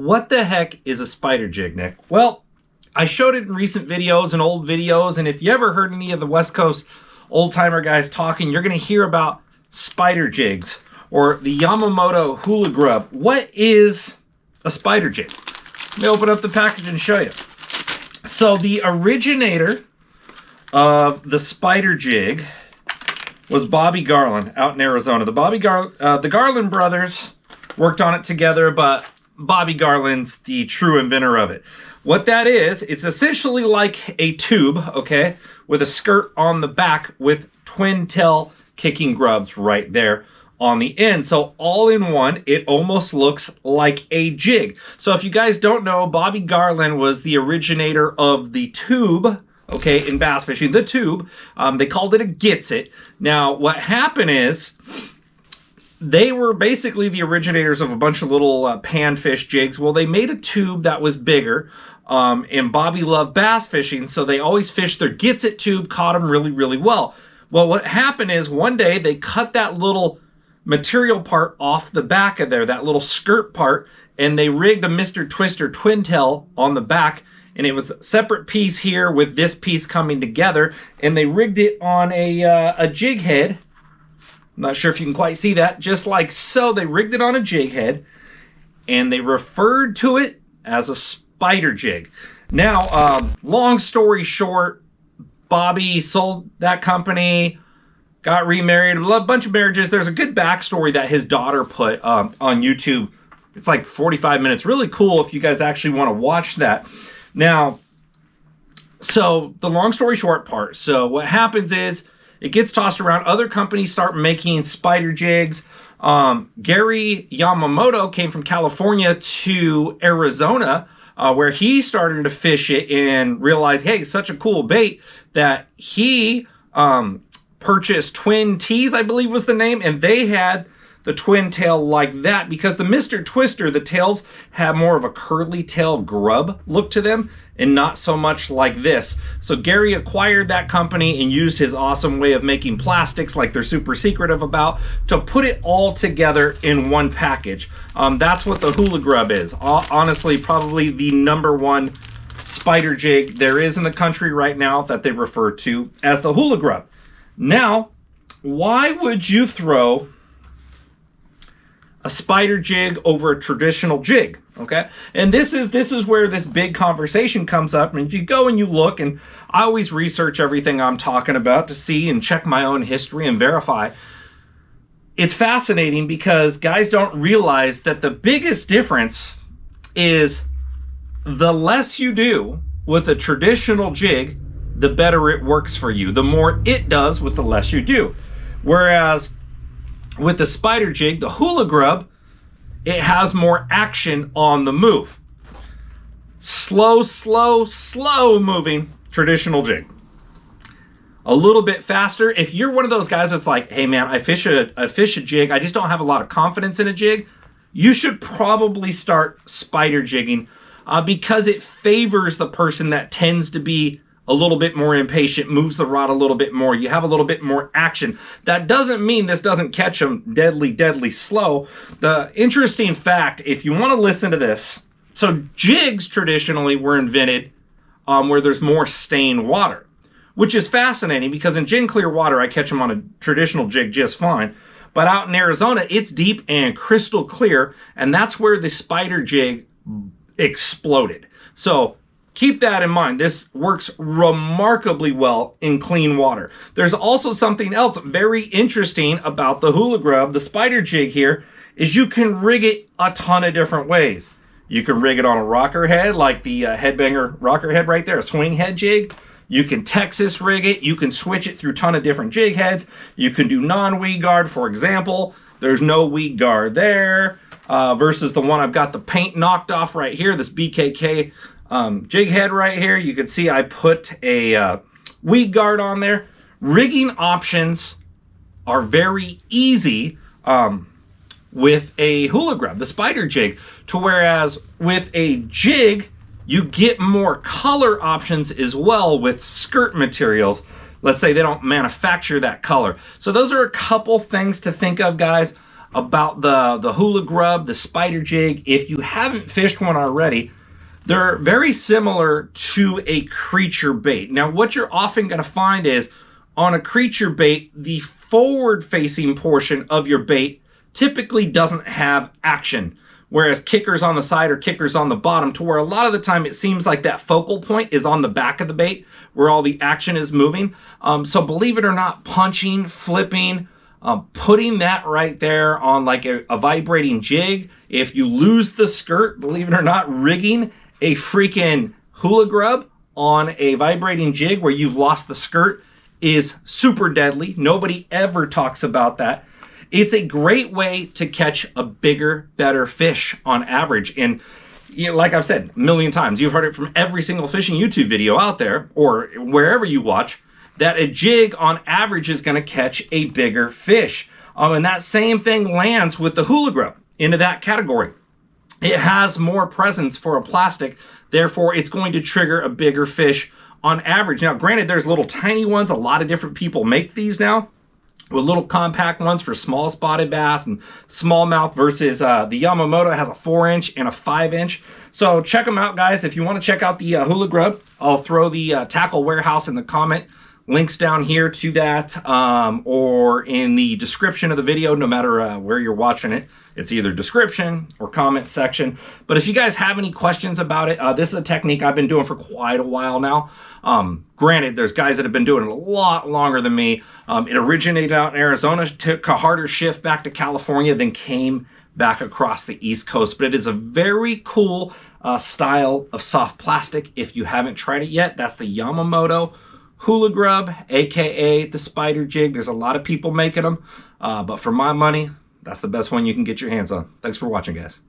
What the heck is a spider jig, Nick? Well, I showed it in recent videos and old videos, and if you ever heard any of the West Coast old-timer guys talking, you're going to hear about spider jigs or the Yamamoto Hula Grub. What is a spider jig? Let me open up the package and show you. So the originator of the spider jig was Bobby Garland out in Arizona. The Garland brothers worked on it together, but Bobby Garland's the true inventor of it. What that is, it's essentially like a tube, okay, with a skirt on the back with twin tail kicking grubs right there on the end. So all in one, it almost looks like a jig. So if you guys don't know, Bobby Garland was the originator of the tube, okay, in bass fishing, the tube. They called it a gets it. Now, what happened is, they were basically the originators of a bunch of little panfish jigs. Well, they made a tube that was bigger, and Bobby loved bass fishing, so they always fished their gets it tube, caught them really, really well. Well, what happened is one day they cut that little material part off the back of there, that little skirt part, and they rigged a Mr. Twister twin tail on the back, and it was a separate piece here with this piece coming together, and they rigged it on a jig head. I'm not sure if you can quite see that. Just like so, they rigged it on a jig head, and they referred to it as a spider jig. Now, long story short, Bobby sold that company, got remarried, a bunch of marriages. There's a good backstory that his daughter put on YouTube. It's like 45 minutes. Really cool if you guys actually want to watch that. Now, so the long story short part. So what happens is, it gets tossed around. Other companies start making spider jigs. Gary Yamamoto came from California to Arizona, where he started to fish it and realized, hey, such a cool bait that he purchased Twin Tees, I believe was the name, and they had the twin tail like that because the Mr. Twister, the tails have more of a curly tail grub look to them and not so much like this. So Gary acquired that company and used his awesome way of making plastics like they're super secretive about to put it all together in one package. That's what the Hula Grub is. Honestly, probably the #1 spider jig there is in the country right now that they refer to as the Hula Grub. Now, why would you throw a spider jig over a traditional jig, okay? And this is where this big conversation comes up. And if you go and you look, and I always research everything I'm talking about to see and check my own history and verify, it's fascinating because guys don't realize that the biggest difference is the less you do with a traditional jig, the better it works for you. The more it does with the less you do. Whereas with the spider jig, the Hula Grub, it has more action on the move. Slow moving traditional jig. A little bit faster. If you're one of those guys that's like, hey man, I fish a jig, I just don't have a lot of confidence in a jig, you should probably start spider jigging because it favors the person that tends to be a little bit more impatient, moves the rod a little bit more. You have a little bit more action. That doesn't mean this doesn't catch them deadly slow. The interesting fact, if you want to listen to this, so jigs traditionally were invented where there's more stained water, which is fascinating because in gin clear water, I catch them on a traditional jig just fine. But out in Arizona, it's deep and crystal clear, and that's where the spider jig exploded. So keep that in mind. This works remarkably well in clean water. There's also something else very interesting about the Hula Grub, the spider jig here, is you can rig it a ton of different ways. You can rig it on a rocker head, like the Headbanger rocker head right there, a swing head jig. You can Texas rig it. You can switch it through a ton of different jig heads. You can do non-weed guard, for example. There's no weed guard there versus the one I've got the paint knocked off right here, this BKK jig head right here. You can see I put a weed guard on there. Rigging options are very easy with a Hula Grub, the spider jig, to whereas with a jig, you get more color options as well with skirt materials. Let's say they don't manufacture that color. So those are a couple things to think of, guys. about the Hula Grub, the spider jig. If you haven't fished one already, they're very similar to a creature bait. Now, what you're often going to find is on a creature bait, the forward-facing portion of your bait typically doesn't have action, whereas kickers on the side or kickers on the bottom, to where a lot of the time it seems like that focal point is on the back of the bait where all the action is moving. So believe it or not, punching, flipping, putting that right there on like a vibrating jig. If you lose the skirt, believe it or not, rigging a freaking Hula Grub on a vibrating jig where you've lost the skirt is super deadly. Nobody ever talks about that. It's a great way to catch a bigger, better fish on average. And like I've said a million times, you've heard it from every single fishing YouTube video out there or wherever you watch, that a jig on average is going to catch a bigger fish. And that same thing lands with the Hula Grub into that category. It has more presence for a plastic, therefore it's going to trigger a bigger fish on average. Now, granted, there's little tiny ones. A lot of different people make these now, with little compact ones for small spotted bass and smallmouth versus the Yamamoto has a 4-inch and a 5-inch. So check them out, guys. If you want to check out the Hula Grub, I'll throw the Tackle Warehouse in the comment. Links down here to that or in the description of the video, no matter where you're watching it. It's either description or comment section. But if you guys have any questions about it, this is a technique I've been doing for quite a while now. Granted, there's guys that have been doing it a lot longer than me. It originated out in Arizona, took a harder shift back to California, then came back across the East Coast. But it is a very cool style of soft plastic. If you haven't tried it yet, that's the Yamamoto Hula Grub, aka the spider jig. There's a lot of people making them, but for my money, that's the best one you can get your hands on. Thanks for watching, guys.